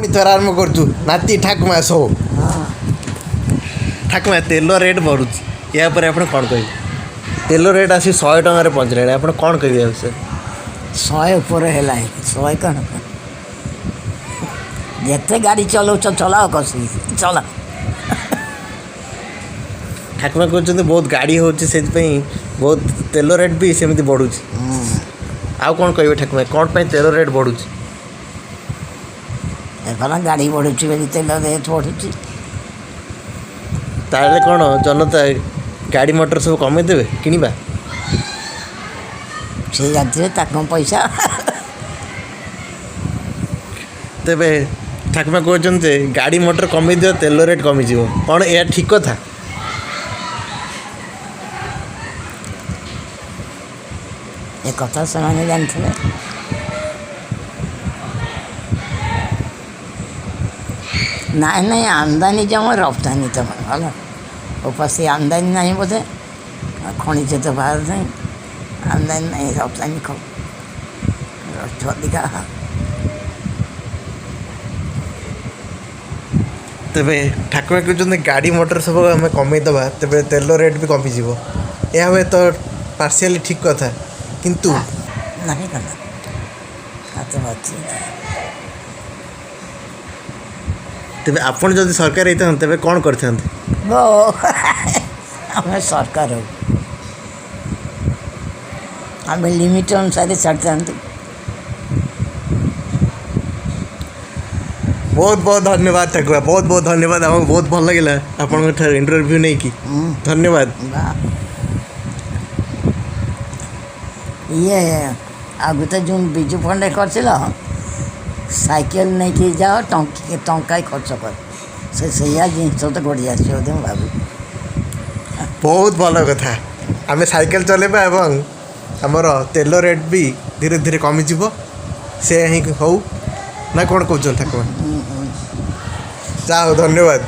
पुणी थोड़ा आरंभ करूँ नाती ठाकुमा सो ठाकुमा तेल रेट बढ़ुच या आप कौन कह तेल रेट आसी 100 टकर पहुँचला आप कौन कहे विषय 100 ऊपर है 100 कौन जिते गाड़ी चलाऊ चलाओ कसी चला ठाकुमा कहते बहुत गाड़ी होती बहुत तेल रेट भी सेमती बढ़ुच आउ कौन कहे ठाकुमा कौन पे तेल रेट बढ़ुच एफला गाड़ी बढ़ुची बोली तेल रेट बढ़ुची ताले कौन जनता गाड़ी मोटर सब कमे देवे किनिबा से जानते ताकम पैसा तेबे ठाकुमा कहते गाड़ी मोटर कमे दियो तेल रेट कमिज कौन यह ठीक कथा ए कथा से जानते नहीं आमदानी जमा रफ्तानी तो भल ऊपर से आमदानी नहीं बोधे खनिज तो बाहर नहीं आमदानी नहीं रफ्तानी खूब अधिका तेबे ठाकुमा कहते गाड़ी मोटर सब आम कमेदबा तेबे तेल रेट भी कमिज यह हुए तो पार्शियली ठीक कथा किंतु नहीं करना खाते बात तेबे आपण जदि सरकार होता तेबे कौन करते वो हमें सरकार हो आम लिमिट अनुसार छाड़ते बहुत बहुत धन्यवाद ठाकुमा बहुत बहुत धन्यवाद आमको बहुत भल लगे आप इंटरव्यू नहीं कि धन्यवाद ये आगु तो जो विजु फंडे कर साइकेल नहीं कि जाओ टंका खर्च कर से जिन तो गड़ी आसो भावी बहुत भल कथा आम साइकेल चलेबा एवं आमर तेल रेट भी धीरे धीरे कमिज से ही हो ना कौन कौन ठाकुमा जाओ धन्यवाद।